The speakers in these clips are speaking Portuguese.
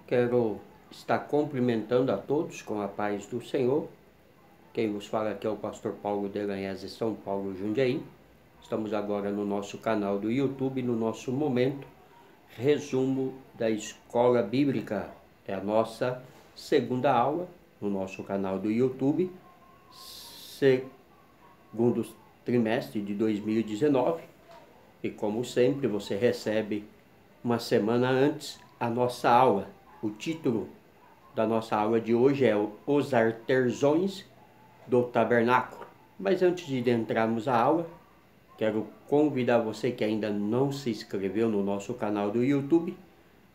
Quero estar cumprimentando a todos com a paz do Senhor. Quem vos fala aqui é o pastor Paulo Delanhese, São Paulo, Jundiaí. Estamos agora no nosso canal do YouTube, no nosso momento resumo da Escola Bíblica. É a nossa segunda aula no nosso canal do YouTube, segundo trimestre de 2019. E como sempre, você recebe uma semana antes a nossa aula. O título da nossa aula de hoje é Os Artesãos do Tabernáculo. Mas antes de entrarmos à aula, quero convidar você que ainda não se inscreveu no nosso canal do YouTube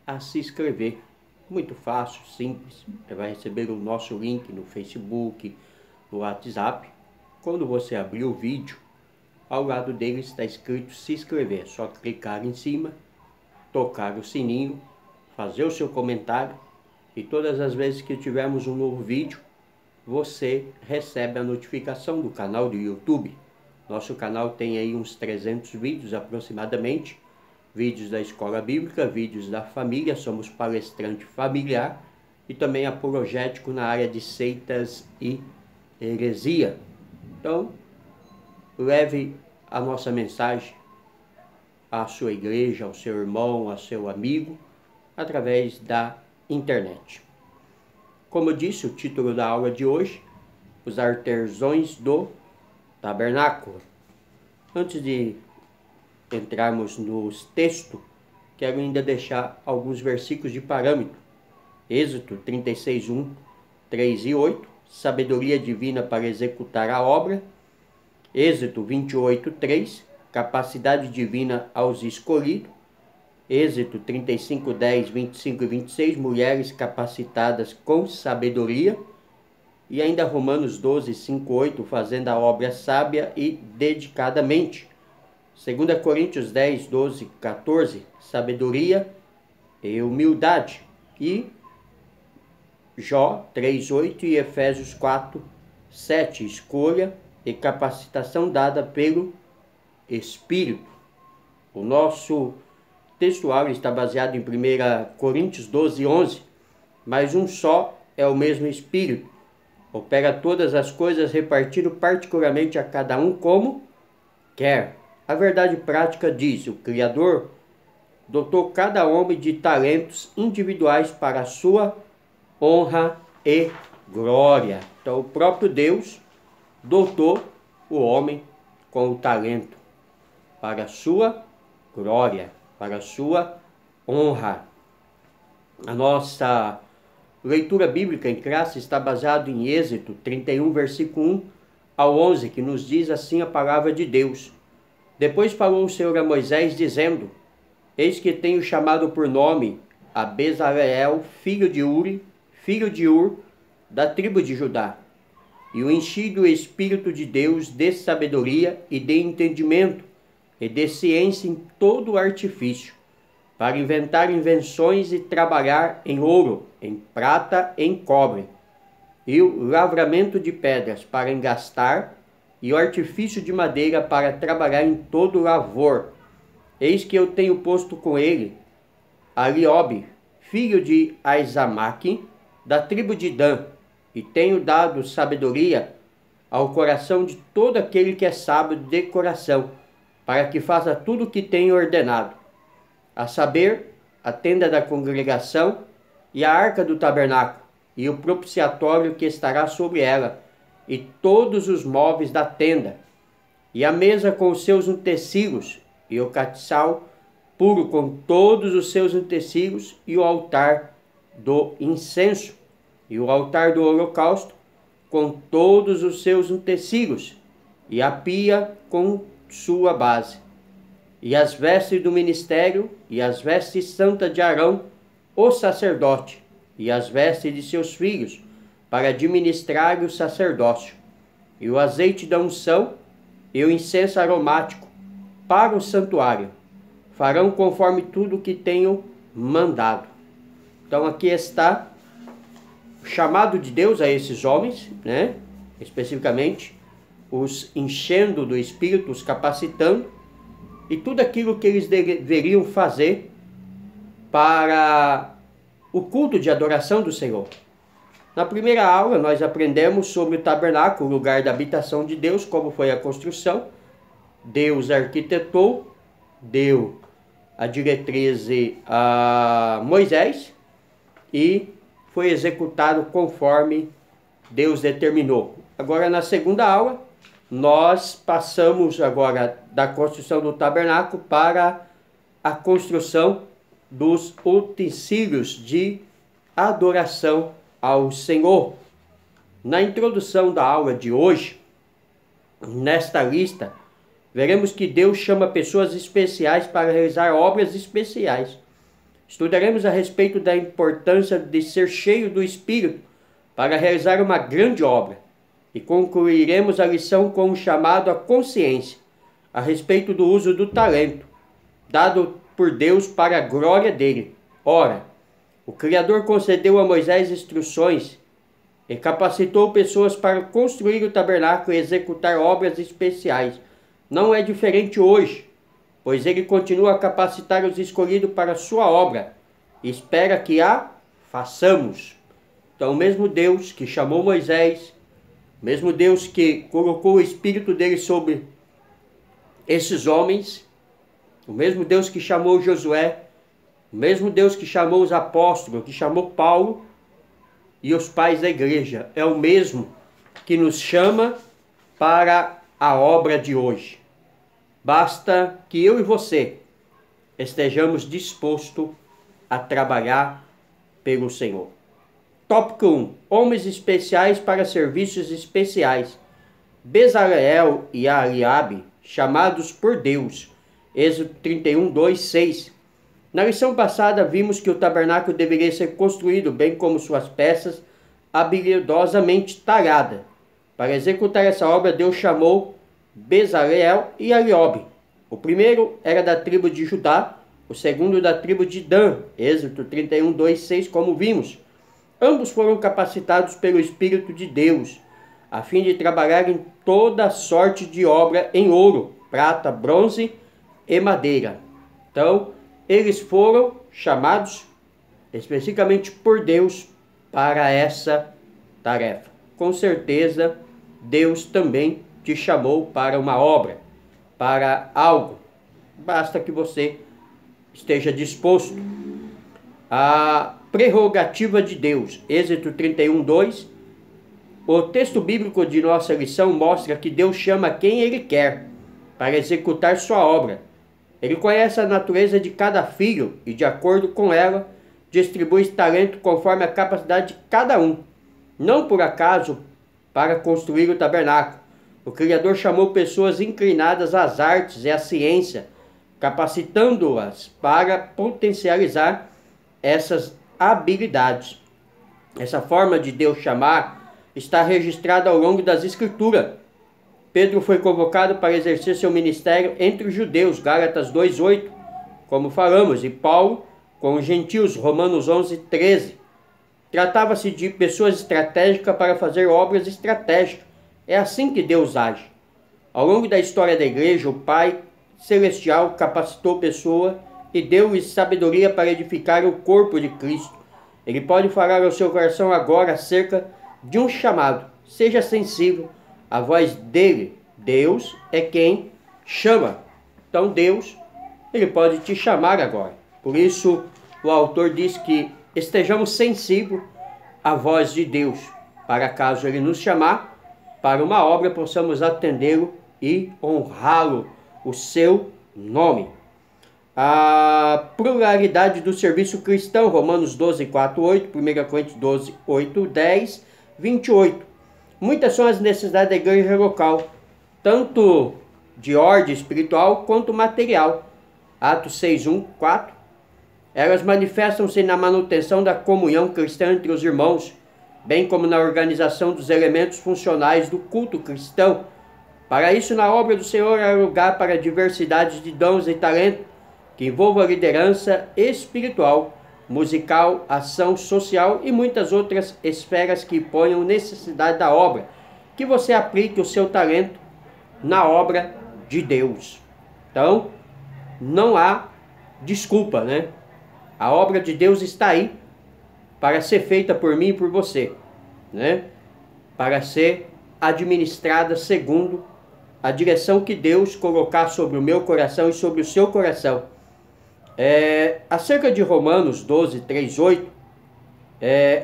a se inscrever. Muito fácil, simples. Você vai receber o nosso link no Facebook, no WhatsApp. Quando você abrir o vídeo, ao lado dele está escrito se inscrever. É só clicar em cima, tocar o sininho, fazer o seu comentário e todas as vezes que tivermos um novo vídeo, você recebe a notificação do canal do YouTube. Nosso canal tem aí uns 300 vídeos aproximadamente, vídeos da escola bíblica, vídeos da família, somos palestrante familiar e também apologético na área de seitas e heresia. Então, leve a nossa mensagem à sua igreja, ao seu irmão, ao seu amigo, através da internet. Como eu disse, o título da aula de hoje, Os Artesãos do Tabernáculo. Antes de entrarmos nos textos, quero ainda deixar alguns versículos de parâmetro. Êxodo 36:1, 3 e 8, sabedoria divina para executar a obra. Êxodo 28:3, capacidade divina aos escolhidos. Êxodo 35:10, 25 e 26, mulheres capacitadas com sabedoria. E ainda Romanos 12:5, 8, fazendo a obra sábia e dedicadamente. 2 Coríntios 10, 12, 14, sabedoria e humildade. E Jó 3:8 e Efésios 4:7, escolha e capacitação dada pelo Espírito. O nosso textual está baseado em 1 Coríntios 12:11, mas um só é o mesmo Espírito. Opera todas as coisas, repartindo particularmente a cada um como quer. A verdade prática diz: o Criador dotou cada homem de talentos individuais para a sua honra e glória. Então o próprio Deus dotou o homem com o talento para a sua glória, para a sua honra. A nossa leitura bíblica em classe está baseada em Êxodo 31, versículo 1 ao 11, que nos diz assim a palavra de Deus. Depois falou o Senhor a Moisés, dizendo: Eis que tenho chamado por nome a Bezaleel, filho de Uri, filho de Ur, da tribo de Judá, e o enchi do Espírito de Deus de sabedoria e de entendimento, e de ciência em todo o artifício, para inventar invenções e trabalhar em ouro, em prata, em cobre, e o lavramento de pedras para engastar, e o artifício de madeira para trabalhar em todo o lavor. Eis que eu tenho posto com ele a Liobe, filho de Aizamaque, da tribo de Dan, e tenho dado sabedoria ao coração de todo aquele que é sábio de coração, para que faça tudo o que tenho ordenado, a saber, a tenda da congregação e a arca do tabernáculo, e o propiciatório que estará sobre ela, e todos os móveis da tenda, e a mesa com os seus utensílios, e o castiçal puro com todos os seus utensílios, e o altar do incenso, e o altar do holocausto com todos os seus utensílios, e a pia com sua base, e as vestes do ministério, e as vestes santas de Arão, o sacerdote, e as vestes de seus filhos, para administrar o sacerdócio, e o azeite da unção, e o incenso aromático, para o santuário. Farão conforme tudo que tenho mandado. Então aqui está o chamado de Deus a esses homens, né? Especificamente, os enchendo do Espírito, os capacitando, e tudo aquilo que eles deveriam fazer para o culto de adoração do Senhor. Na primeira aula, nós aprendemos sobre o tabernáculo, o lugar da habitação de Deus, como foi a construção. Deus arquitetou, deu a diretriz a Moisés e foi executado conforme Deus determinou. Agora, na segunda aula, nós passamos agora da construção do tabernáculo para a construção dos utensílios de adoração ao Senhor. Na introdução da aula de hoje, nesta lista, veremos que Deus chama pessoas especiais para realizar obras especiais. Estudaremos a respeito da importância de ser cheio do Espírito para realizar uma grande obra. E concluiremos a lição com um chamado à consciência a respeito do uso do talento, dado por Deus para a glória dele. Ora, o Criador concedeu a Moisés instruções e capacitou pessoas para construir o tabernáculo e executar obras especiais. Não é diferente hoje, pois ele continua a capacitar os escolhidos para a sua obra e espera que a façamos. Então, o mesmo Deus que chamou Moisés, o mesmo Deus que colocou o Espírito dele sobre esses homens, o mesmo Deus que chamou Josué, o mesmo Deus que chamou os apóstolos, que chamou Paulo e os pais da igreja, é o mesmo que nos chama para a obra de hoje. Basta que eu e você estejamos dispostos a trabalhar pelo Senhor. Tópico 1. Homens especiais para serviços especiais. Bezaleel e Eliabe, chamados por Deus. Êxodo 31, 2, 6. Na lição passada vimos que o tabernáculo deveria ser construído, bem como suas peças, habilidosamente talhadas. Para executar essa obra, Deus chamou Bezaleel e Eliabe. O primeiro era da tribo de Judá, o segundo da tribo de Dan. Êxodo 31, 2, 6, como vimos. Ambos foram capacitados pelo Espírito de Deus, a fim de trabalhar em toda sorte de obra em ouro, prata, bronze e madeira. Então, eles foram chamados especificamente por Deus para essa tarefa. Com certeza, Deus também te chamou para uma obra, para algo. Basta que você esteja disposto. A prerrogativa de Deus, Êxodo 31, 2. O texto bíblico de nossa lição mostra que Deus chama quem Ele quer para executar sua obra. Ele conhece a natureza de cada filho e, de acordo com ela, distribui talento conforme a capacidade de cada um. Não por acaso, para construir o tabernáculo, o Criador chamou pessoas inclinadas às artes e à ciência, capacitando-as para potencializar essas habilidades. Essa forma de Deus chamar está registrada ao longo das Escrituras. Pedro foi convocado para exercer seu ministério entre os judeus, Gálatas 2:8, como falamos, e Paulo com os gentios, Romanos 11:13. Tratava-se de pessoas estratégicas para fazer obras estratégicas. É assim que Deus age. Ao longo da história da igreja, o Pai Celestial capacitou pessoas e deu-lhes sabedoria para edificar o corpo de Cristo. Ele pode falar ao seu coração agora acerca de um chamado. Seja sensível à voz dele. Deus é quem chama. Então Deus, ele pode te chamar agora. Por isso o autor diz que estejamos sensíveis à voz de Deus, para caso ele nos chamar para uma obra, possamos atendê-lo e honrá-lo, o seu nome. A pluralidade do serviço cristão, Romanos 12, 4, 8, 1 Coríntios 12, 8, 10, 28. Muitas são as necessidades da igreja local, tanto de ordem espiritual quanto material. Atos 6, 1, 4. Elas manifestam-se na manutenção da comunhão cristã entre os irmãos, bem como na organização dos elementos funcionais do culto cristão. Para isso, na obra do Senhor há lugar para a diversidade de dons e talentos, que envolva liderança espiritual, musical, ação social e muitas outras esferas que ponham necessidade da obra, que você aplique o seu talento na obra de Deus. Então, não há desculpa, né? A obra de Deus está aí para ser feita por mim e por você, né? Para ser administrada segundo a direção que Deus colocar sobre o meu coração e sobre o seu coração. Acerca de Romanos 12, 3, 8,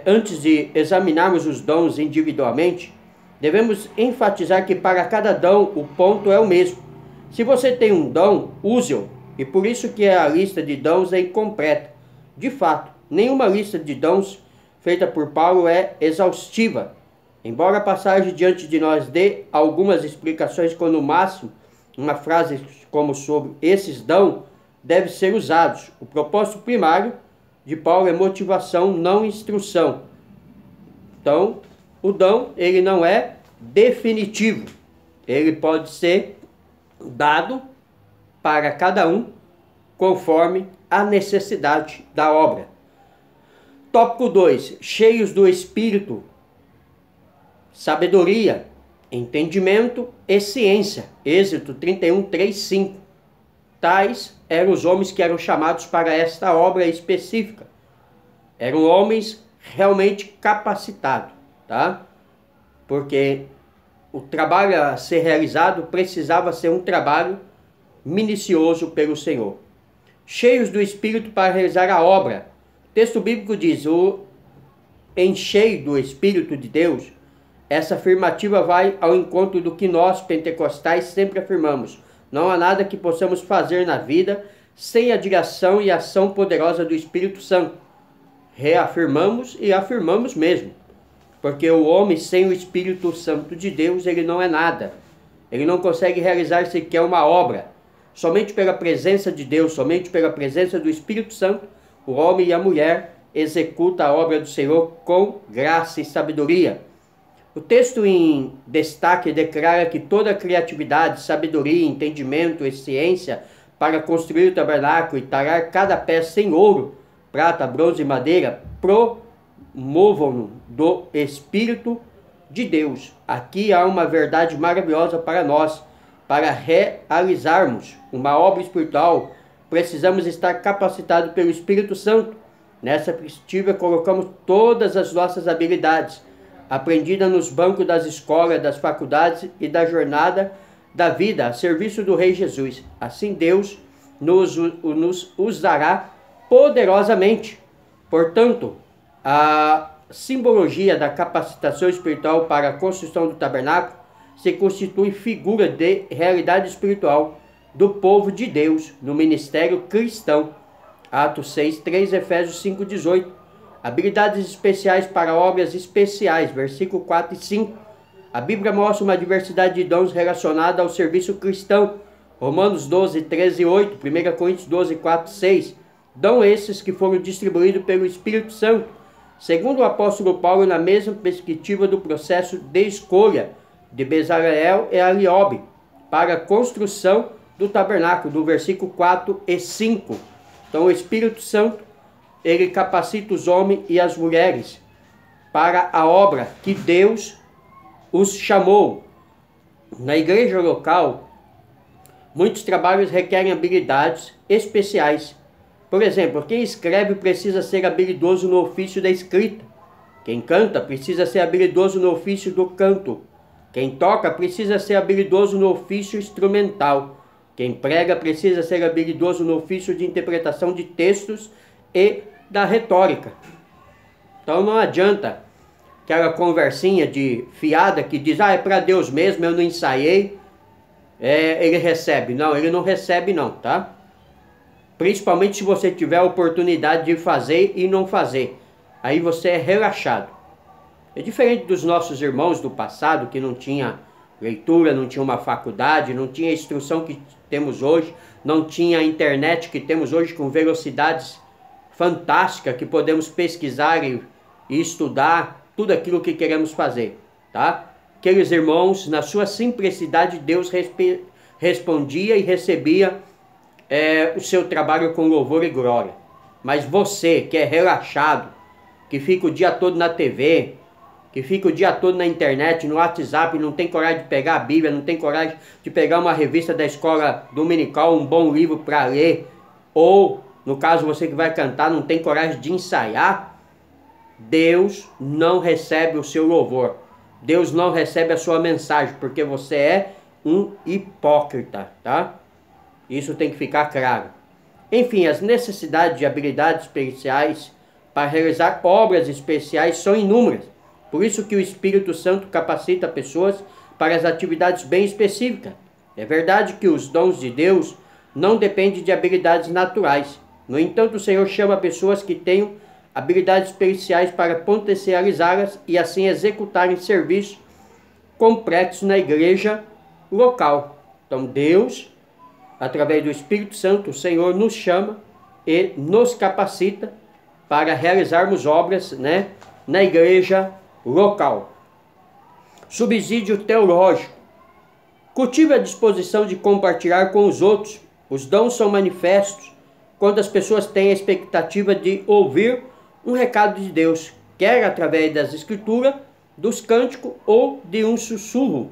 antes de examinarmos os dons individualmente, devemos enfatizar que para cada dom o ponto é o mesmo. Se você tem um dom, use-o, e por isso que a lista de dons é incompleta. De fato, nenhuma lista de dons feita por Paulo é exaustiva. Embora a passagem diante de nós dê algumas explicações, quando no máximo uma frase como sobre esses dons deve ser usados. O propósito primário de Paulo é motivação, não instrução. Então, o dom, ele não é definitivo. Ele pode ser dado para cada um conforme a necessidade da obra. Tópico 2. Cheios do Espírito, sabedoria, entendimento e ciência. Êxodo 31, 3, 5. Tais eram os homens que eram chamados para esta obra específica. Eram homens realmente capacitados, tá? Porque o trabalho a ser realizado precisava ser um trabalho minucioso pelo Senhor. Cheios do Espírito para realizar a obra. O texto bíblico diz, o encheio do Espírito de Deus. Essa afirmativa vai ao encontro do que nós, pentecostais, sempre afirmamos. Não há nada que possamos fazer na vida sem a direção e ação poderosa do Espírito Santo. Reafirmamos e afirmamos mesmo. Porque o homem sem o Espírito Santo de Deus, ele não é nada. Ele não consegue realizar sequer uma obra. Somente pela presença de Deus, somente pela presença do Espírito Santo, o homem e a mulher executam a obra do Senhor com graça e sabedoria. O texto em destaque declara que toda a criatividade, sabedoria, entendimento e ciência para construir o tabernáculo e talhar cada peça em ouro, prata, bronze e madeira, promovam-no do Espírito de Deus. Aqui há uma verdade maravilhosa para nós. Para realizarmos uma obra espiritual, precisamos estar capacitados pelo Espírito Santo. Nessa perspectiva, colocamos todas as nossas habilidades, aprendidas nos bancos das escolas, das faculdades e da jornada da vida, a serviço do Rei Jesus. Assim Deus nos usará poderosamente. Portanto, a simbologia da capacitação espiritual para a construção do tabernáculo se constitui figura de realidade espiritual do povo de Deus no ministério cristão. Atos 6, 3, Efésios 5, 18. Habilidades especiais para obras especiais, versículo 4 e 5. A Bíblia mostra uma diversidade de dons relacionada ao serviço cristão. Romanos 12, 13 e 8, 1 Coríntios 12, 4 e 6. Dom esses que foram distribuídos pelo Espírito Santo, segundo o apóstolo Paulo, na mesma perspectiva do processo de escolha de Bezaleel e Ariobe para a construção do tabernáculo, do versículo 4 e 5. Então o Espírito Santo, ele capacita os homens e as mulheres para a obra que Deus os chamou. Na igreja local, muitos trabalhos requerem habilidades especiais. Por exemplo, quem escreve precisa ser habilidoso no ofício da escrita. Quem canta precisa ser habilidoso no ofício do canto. Quem toca precisa ser habilidoso no ofício instrumental. Quem prega precisa ser habilidoso no ofício de interpretação de textos e da retórica. Então não adianta aquela conversinha de fiada que diz, é para Deus mesmo, eu não ensaiei, ele recebe. Não, ele não recebe não, tá? Principalmente se você tiver a oportunidade de fazer e não fazer. Aí você é relaxado. É diferente dos nossos irmãos do passado, que não tinha leitura, não tinha uma faculdade, não tinha a instrução que temos hoje, não tinha a internet que temos hoje com velocidades fantásticas, que podemos pesquisar e estudar tudo aquilo que queremos fazer, tá? Aqueles irmãos, na sua simplicidade, Deus respondia e recebia o seu trabalho com louvor e glória. Mas você que é relaxado, que fica o dia todo na TV, que fica o dia todo na internet, no WhatsApp, não tem coragem de pegar a Bíblia, não tem coragem de pegar uma revista da escola dominical, um bom livro para ler, ou, no caso você que vai cantar, não tem coragem de ensaiar, Deus não recebe o seu louvor. Deus não recebe a sua mensagem, porque você é um hipócrita, tá? Isso tem que ficar claro. Enfim, as necessidades de habilidades especiais para realizar obras especiais são inúmeras. Por isso que o Espírito Santo capacita pessoas para as atividades bem específicas. É verdade que os dons de Deus não dependem de habilidades naturais. No entanto, o Senhor chama pessoas que tenham habilidades especiais para potencializá-las e assim executarem serviços complexos na igreja local. Então Deus, através do Espírito Santo, o Senhor nos chama e nos capacita para realizarmos obras, né, na igreja local. Subsídio teológico. Cultive a disposição de compartilhar com os outros. Os dons são manifestos quando as pessoas têm a expectativa de ouvir um recado de Deus, quer através das escrituras, dos cânticos ou de um sussurro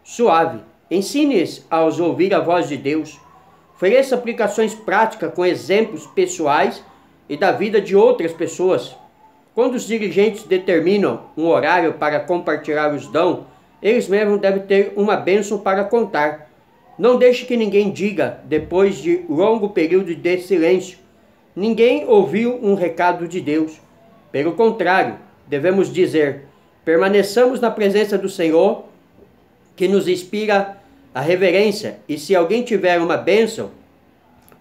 suave. Ensine-os a ouvir a voz de Deus. Ofereça aplicações práticas com exemplos pessoais e da vida de outras pessoas. Quando os dirigentes determinam um horário para compartilhar os dons, eles mesmos devem ter uma bênção para contar. Não deixe que ninguém diga, depois de longo período de silêncio, ninguém ouviu um recado de Deus. Pelo contrário, devemos dizer, permaneçamos na presença do Senhor, que nos inspira a reverência, e se alguém tiver uma bênção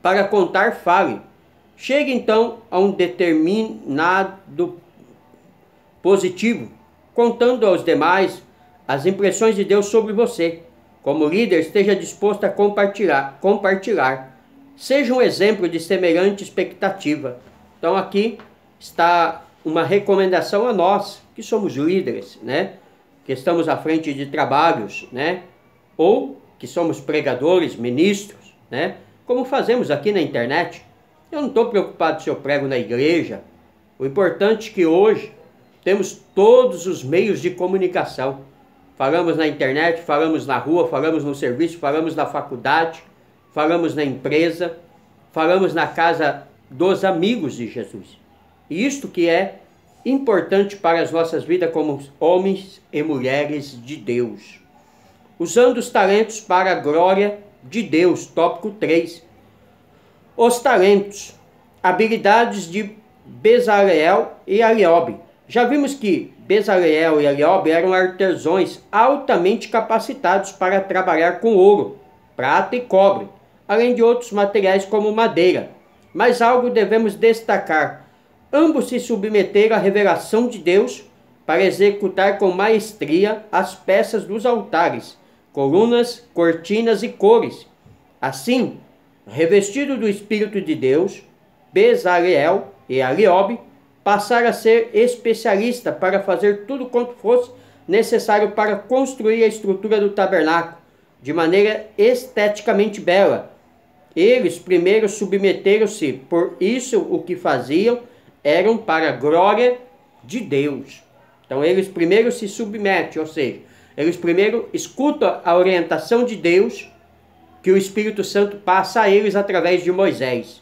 para contar, fale. Chegue então a um determinado positivo, contando aos demais as impressões de Deus sobre você. Como líder, esteja disposto a compartilhar. Seja um exemplo de semelhante expectativa. Então aqui está uma recomendação a nós, que somos líderes, né? Que estamos à frente de trabalhos, né? Ou que somos pregadores, ministros, né? Como fazemos aqui na internet. Eu não estou preocupado se eu prego na igreja. O importante é que hoje temos todos os meios de comunicação. Falamos na internet, falamos na rua, falamos no serviço, falamos na faculdade, falamos na empresa, falamos na casa dos amigos de Jesus. E isto que é importante para as nossas vidas como homens e mulheres de Deus. Usando os talentos para a glória de Deus, tópico 3. Os talentos, habilidades de Bezaleel e Ariobe. Já vimos que Bezaleel e Ariobe eram artesãos altamente capacitados para trabalhar com ouro, prata e cobre, além de outros materiais como madeira. Mas algo devemos destacar. Ambos se submeteram à revelação de Deus para executar com maestria as peças dos altares, colunas, cortinas e cores. Assim, revestido do Espírito de Deus, Bezaleel e Ariobe passaram a ser especialistas para fazer tudo quanto fosse necessário para construir a estrutura do tabernáculo de maneira esteticamente bela. Eles primeiro submeteram-se, por isso o que faziam eram para a glória de Deus. Então eles primeiro se submetem, ou seja, eles primeiro escutam a orientação de Deus que o Espírito Santo passa a eles através de Moisés.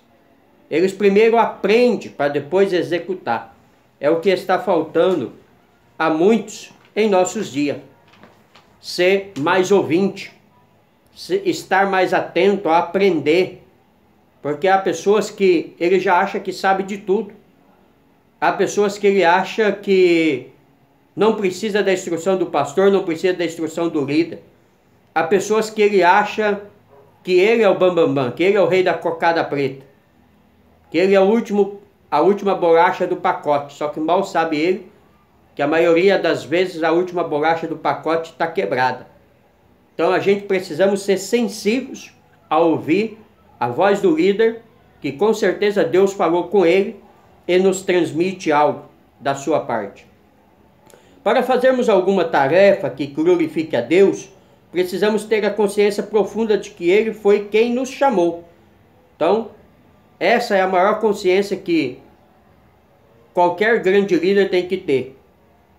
Eles primeiro aprendem para depois executar. É o que está faltando a muitos em nossos dias. Ser mais ouvinte, estar mais atento a aprender. Porque há pessoas que ele já acha que sabe de tudo. Há pessoas que ele acha que não precisa da instrução do pastor, não precisa da instrução do líder. Há pessoas que ele acha que ele é o bambambam, que ele é o rei da cocada preta. Que ele é a última bolacha do pacote. Só que mal sabe ele que a maioria das vezes a última bolacha do pacote está quebrada. Então a gente precisamos ser sensíveis a ouvir a voz do líder, que com certeza Deus falou com ele e nos transmite algo da sua parte. Para fazermos alguma tarefa que glorifique a Deus, precisamos ter a consciência profunda de que Ele foi quem nos chamou. Então, essa é a maior consciência que qualquer grande líder tem que ter.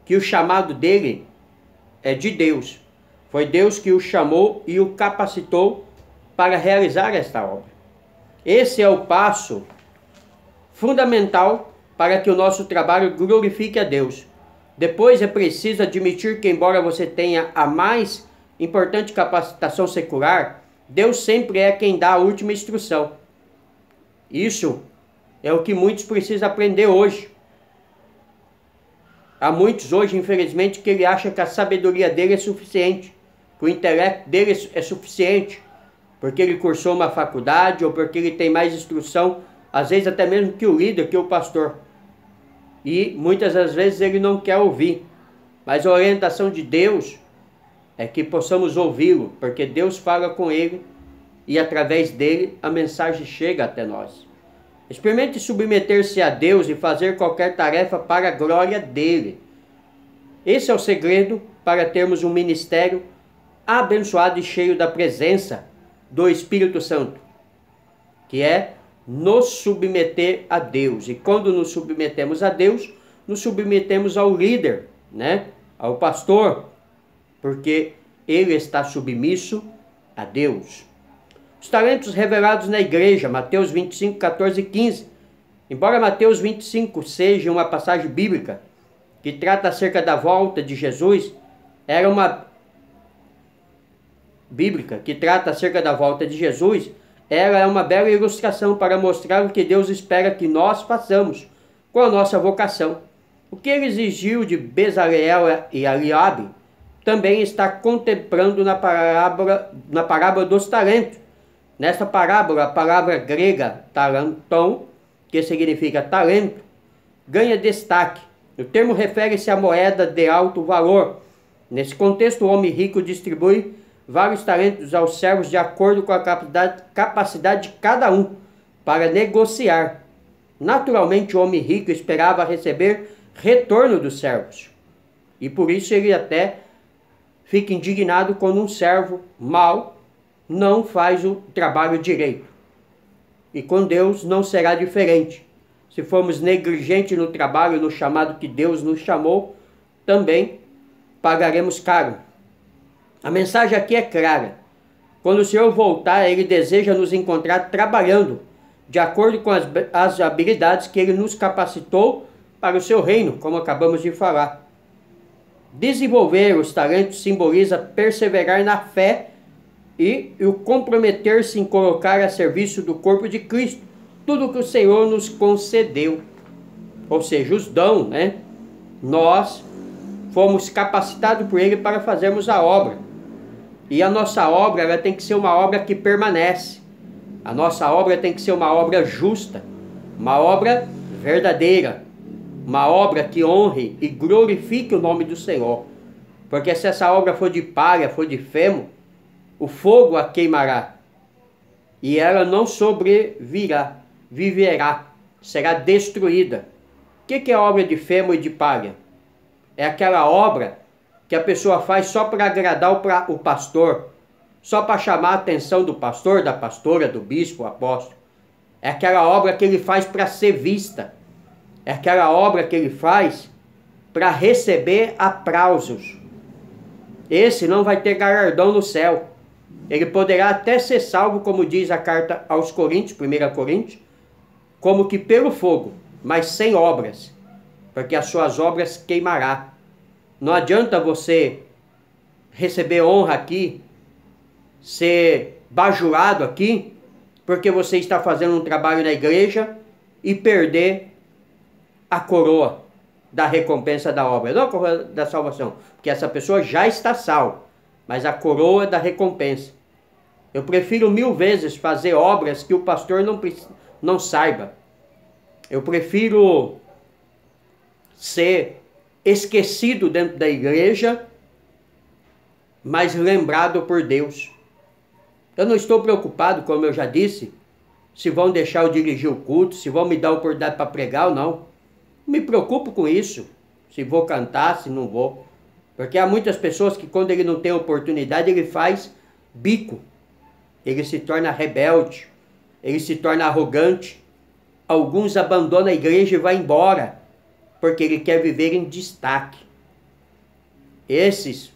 Que o chamado dele é de Deus. Foi Deus que o chamou e o capacitou para realizar esta obra. Esse é o passo fundamental para que o nosso trabalho glorifique a Deus. Depois é preciso admitir que, embora você tenha a mais importante capacitação secular, Deus sempre é quem dá a última instrução. Isso é o que muitos precisam aprender hoje. Há muitos hoje, infelizmente, que ele acha que a sabedoria dele é suficiente, que o intelecto dele é suficiente, porque ele cursou uma faculdade ou porque ele tem mais instrução, às vezes até mesmo que o líder, que o pastor. E muitas das vezes ele não quer ouvir. Mas a orientação de Deus é que possamos ouvi-lo, porque Deus fala com ele e através dele a mensagem chega até nós. Experimente submeter-se a Deus e fazer qualquer tarefa para a glória dele. Esse é o segredo para termos um ministério abençoado e cheio da presença do Espírito Santo, que é nos submeter a Deus. E quando nos submetemos a Deus, nos submetemos ao líder, né? Ao pastor, porque ele está submisso a Deus. Os talentos revelados na igreja, Mateus 25, 14 e 15. Embora Mateus 25 seja uma passagem bíblica que trata acerca da volta de Jesus, ela é uma bela ilustração para mostrar o que Deus espera que nós façamos com a nossa vocação. O que ele exigiu de Bezaleel e Eliabe também está contemplando na parábola dos talentos. Nessa parábola, a palavra grega talenton, que significa talento, ganha destaque. O termo refere-se à moeda de alto valor. Nesse contexto, o homem rico distribui vários talentos aos servos de acordo com a capacidade de cada um para negociar. Naturalmente, o homem rico esperava receber retorno dos servos. E por isso ele até fica indignado quando um servo mau não faz o trabalho direito. E com Deus não será diferente. Se formos negligentes no trabalho, no chamado que Deus nos chamou, também pagaremos caro. A mensagem aqui é clara. Quando o Senhor voltar, Ele deseja nos encontrar trabalhando, de acordo com as habilidades que Ele nos capacitou para o seu reino, como acabamos de falar. Desenvolver os talentos simboliza perseverar na fé e o comprometer-se em colocar a serviço do corpo de Cristo tudo o que o Senhor nos concedeu. Ou seja, os dons, né? Nós fomos capacitados por Ele para fazermos a obra. E a nossa obra, ela tem que ser uma obra que permanece. A nossa obra tem que ser uma obra justa, uma obra verdadeira, uma obra que honre e glorifique o nome do Senhor. Porque se essa obra for de palha, for de feno, o fogo a queimará e ela não sobreviverá, será destruída. O que é obra de feno e de palha? É aquela obra que a pessoa faz só para agradar o pastor, só para chamar a atenção do pastor, da pastora, do bispo, apóstolo. É aquela obra que ele faz para ser vista. É aquela obra que ele faz para receber aplausos. Esse não vai ter galardão no céu. Ele poderá até ser salvo, como diz a carta aos Coríntios, 1 Coríntios, como que pelo fogo, mas sem obras, porque as suas obras queimará. Não adianta você receber honra aqui, ser bajulado aqui, porque você está fazendo um trabalho na igreja e perder a coroa da recompensa da obra. Não a coroa da salvação, porque essa pessoa já está salva, mas a coroa da recompensa. Eu prefiro 1000 vezes fazer obras que o pastor não saiba. Eu prefiro ser esquecido dentro da igreja, mas lembrado por Deus. Eu não estou preocupado, como eu já disse, se vão deixar eu dirigir o culto, se vão me dar oportunidade para pregar ou não. Não me preocupo com isso, se vou cantar, se não vou. Porque há muitas pessoas que quando ele não tem oportunidade, ele faz bico. Ele se torna rebelde, ele se torna arrogante. Alguns abandonam a igreja e vão embora, porque ele quer viver em destaque. Esses,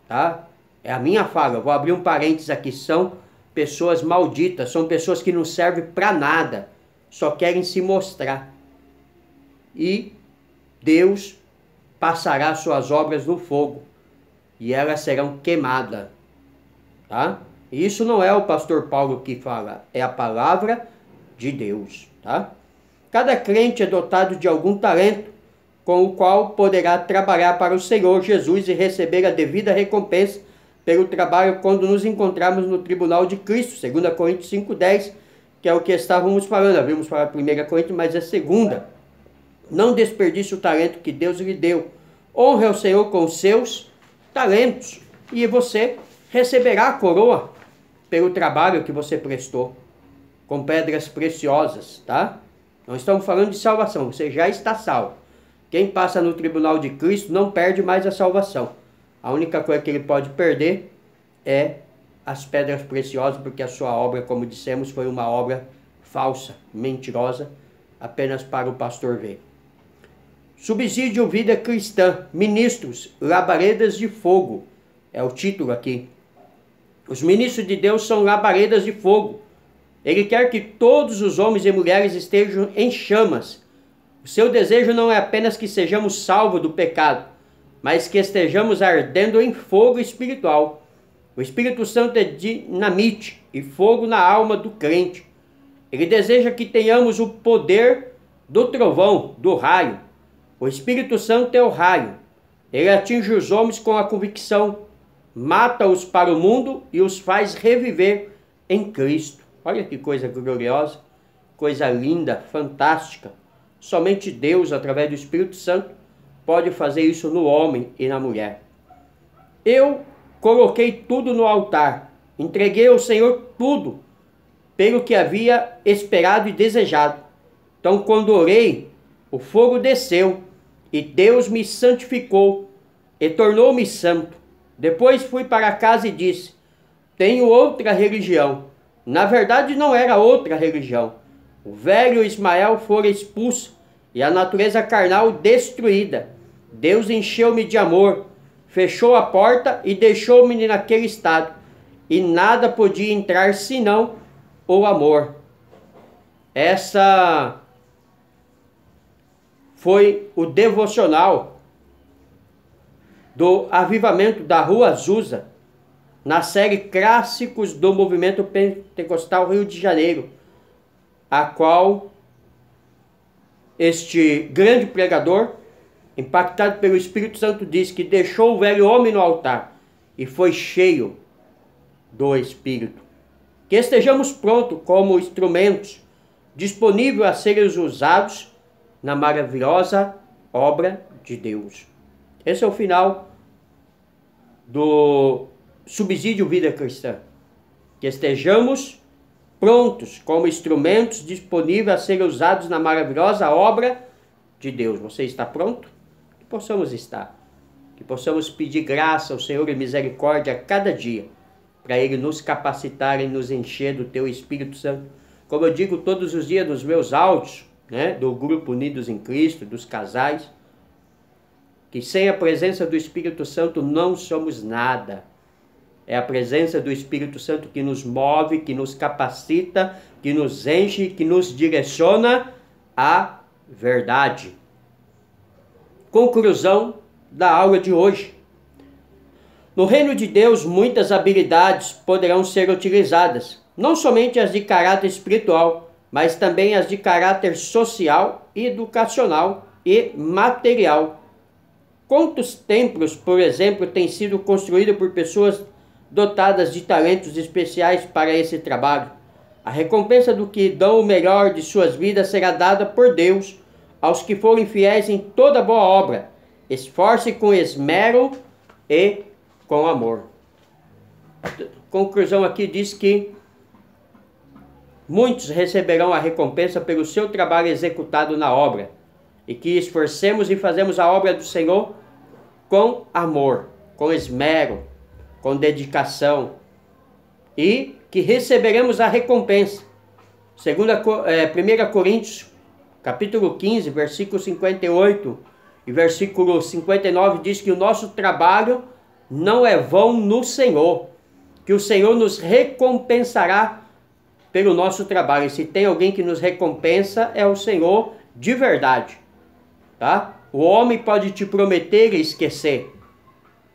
tá? É a minha fala, eu vou abrir um parênteses aqui, são pessoas malditas, são pessoas que não servem para nada, só querem se mostrar. e Deus passará suas obras no fogo e elas serão queimadas, tá? Isso não é o pastor Paulo que fala, é a palavra de Deus, tá? Cada crente é dotado de algum talento com o qual poderá trabalhar para o Senhor Jesus e receber a devida recompensa pelo trabalho quando nos encontrarmos no tribunal de Cristo, 2 Coríntios 5:10, que é o que estávamos falando. Havíamos falado 1 Coríntios, mas é 2. Não desperdice o talento que Deus lhe deu. Honre ao Senhor com os seus talentos e você receberá a coroa pelo trabalho que você prestou, com pedras preciosas, tá? Não estamos falando de salvação, você já está salvo. Quem passa no tribunal de Cristo não perde mais a salvação. A única coisa que ele pode perder é as pedras preciosas, porque a sua obra, como dissemos, foi uma obra falsa, mentirosa, apenas para o pastor ver. Subsídio Vida Cristã, Ministros, Labaredas de Fogo, é o título aqui. Os ministros de Deus são labaredas de fogo. Ele quer que todos os homens e mulheres estejam em chamas. O seu desejo não é apenas que sejamos salvos do pecado, mas que estejamos ardendo em fogo espiritual. O Espírito Santo é dinamite e fogo na alma do crente. Ele deseja que tenhamos o poder do trovão, do raio. O Espírito Santo é o raio. Ele atinge os homens com a convicção, mata-os para o mundo e os faz reviver em Cristo. Olha que coisa gloriosa, coisa linda, fantástica. Somente Deus, através do Espírito Santo, pode fazer isso no homem e na mulher. Eu coloquei tudo no altar, entreguei ao Senhor tudo, pelo que havia esperado e desejado. Então, quando orei, o fogo desceu, e Deus me santificou, e tornou-me santo. Depois fui para casa e disse, tenho outra religião. Na verdade, não era outra religião. O velho Ismael fora expulso, e a natureza carnal destruída. Deus encheu-me de amor, fechou a porta e deixou-me naquele estado, e nada podia entrar senão o amor. Essa foi o devocional do Avivamento da Rua Azusa, na série Clássicos do Movimento Pentecostal Rio de Janeiro, a qual este grande pregador, impactado pelo Espírito Santo, diz que deixou o velho homem no altar e foi cheio do Espírito. Que estejamos prontos como instrumentos disponíveis a serem usados na maravilhosa obra de Deus. Esse é o final do Subsídio Vida Cristã. Que estejamos prontos como instrumentos disponíveis a serem usados na maravilhosa obra de Deus. Você está pronto? Que possamos estar. Que possamos pedir graça ao Senhor e misericórdia a cada dia, para Ele nos capacitar e nos encher do Teu Espírito Santo. Como eu digo todos os dias nos meus áudios, do Grupo Unidos em Cristo, dos casais, que sem a presença do Espírito Santo não somos nada. É a presença do Espírito Santo que nos move, que nos capacita, que nos enche, que nos direciona à verdade. Conclusão da aula de hoje. No reino de Deus, muitas habilidades poderão ser utilizadas, não somente as de caráter espiritual, mas também as de caráter social, educacional e material. Quantos templos, por exemplo, têm sido construídos por pessoas dotadas de talentos especiais para esse trabalho? A recompensa do que dão o melhor de suas vidas será dada por Deus aos que forem fiéis em toda boa obra. Esforce com esmero e com amor. A conclusão aqui diz que muitos receberão a recompensa pelo seu trabalho executado na obra, e que esforcemos e fazemos a obra do Senhor com amor, com esmero, com dedicação, e que receberemos a recompensa. 1 Coríntios, capítulo 15, versículo 58 e versículo 59 diz que o nosso trabalho não é vão no Senhor, que o Senhor nos recompensará pelo nosso trabalho. E se tem alguém que nos recompensa, é o Senhor de verdade. tá? O homem pode te prometer e esquecer.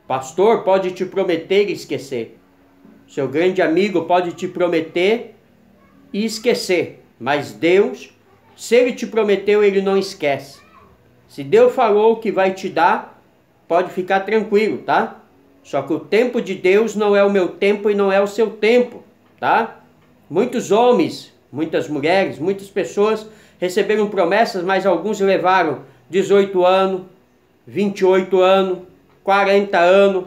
Pastor pode te prometer e esquecer. Seu grande amigo pode te prometer e esquecer. Mas Deus, se Ele te prometeu, Ele não esquece. Se Deus falou que vai te dar, pode ficar tranquilo, tá? Só que o tempo de Deus não é o meu tempo e não é o seu tempo, tá? Muitos homens, muitas mulheres, muitas pessoas receberam promessas, mas alguns levaram 18 anos, 28 anos, 40 anos,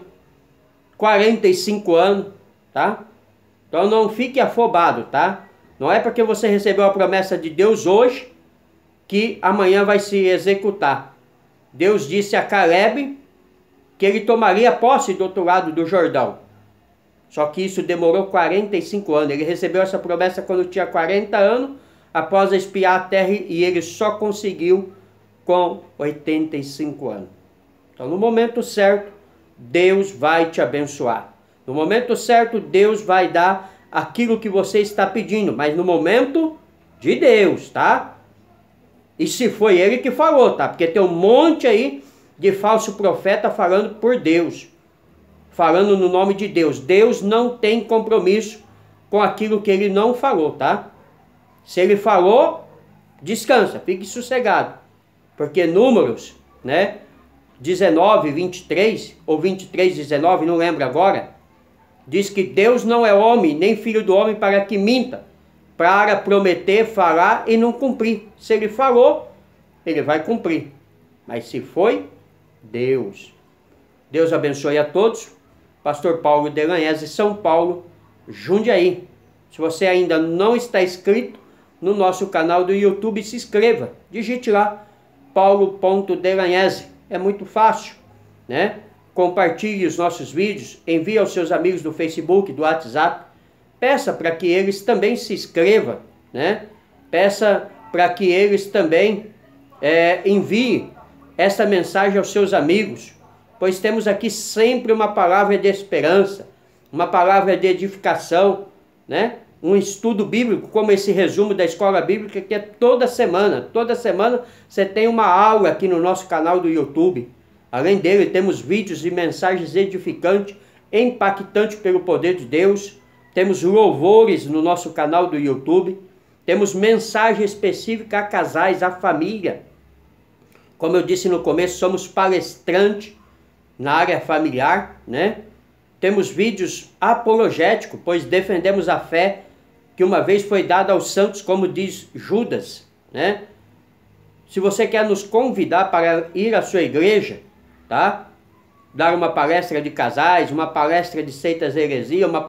45 anos, tá? Então não fique afobado, tá? Não é porque você recebeu a promessa de Deus hoje que amanhã vai se executar. Deus disse a Caleb que ele tomaria posse do outro lado do Jordão. Só que isso demorou 45 anos. Ele recebeu essa promessa quando tinha 40 anos, após espiar a terra, e ele só conseguiu com 85 anos. Então, no momento certo, Deus vai te abençoar. No momento certo, Deus vai dar aquilo que você está pedindo, mas no momento de Deus, tá? E se foi Ele que falou, tá? Porque tem um monte aí de falso profeta falando por Deus, falando no nome de Deus. Deus não tem compromisso com aquilo que Ele não falou, tá? Se Ele falou, descansa, fique sossegado. Porque Números, né? 19, 23, ou 23, 19, não lembro agora, diz que Deus não é homem, nem filho do homem para que minta, para prometer, falar e não cumprir. Se Ele falou, Ele vai cumprir. Mas se foi, Deus. Deus abençoe a todos. Pastor Paulo Delanhese, São Paulo, Jundiaí. Se você ainda não está inscrito no nosso canal do YouTube, se inscreva. Digite lá, paulo.delanhese. É muito fácil, né? Compartilhe os nossos vídeos, envie aos seus amigos do Facebook, do WhatsApp. Peça para que eles também se inscrevam, né? Peça para que eles também enviem essa mensagem aos seus amigos, pois temos aqui sempre uma palavra de esperança, uma palavra de edificação, né? Um estudo bíblico, como esse resumo da Escola Bíblica, que é toda semana. Toda semana você tem uma aula aqui no nosso canal do YouTube. Além dele, temos vídeos e mensagens edificantes, impactantes pelo poder de Deus. Temos louvores no nosso canal do YouTube. Temos mensagem específica a casais, a família. Como eu disse no começo, somos palestrantes na área familiar, né? Temos vídeos apologéticos, pois defendemos a fé que uma vez foi dada aos santos, como diz Judas, né? Se você quer nos convidar para ir à sua igreja, tá? Dar uma palestra de casais, uma palestra de seitas e heresia, uma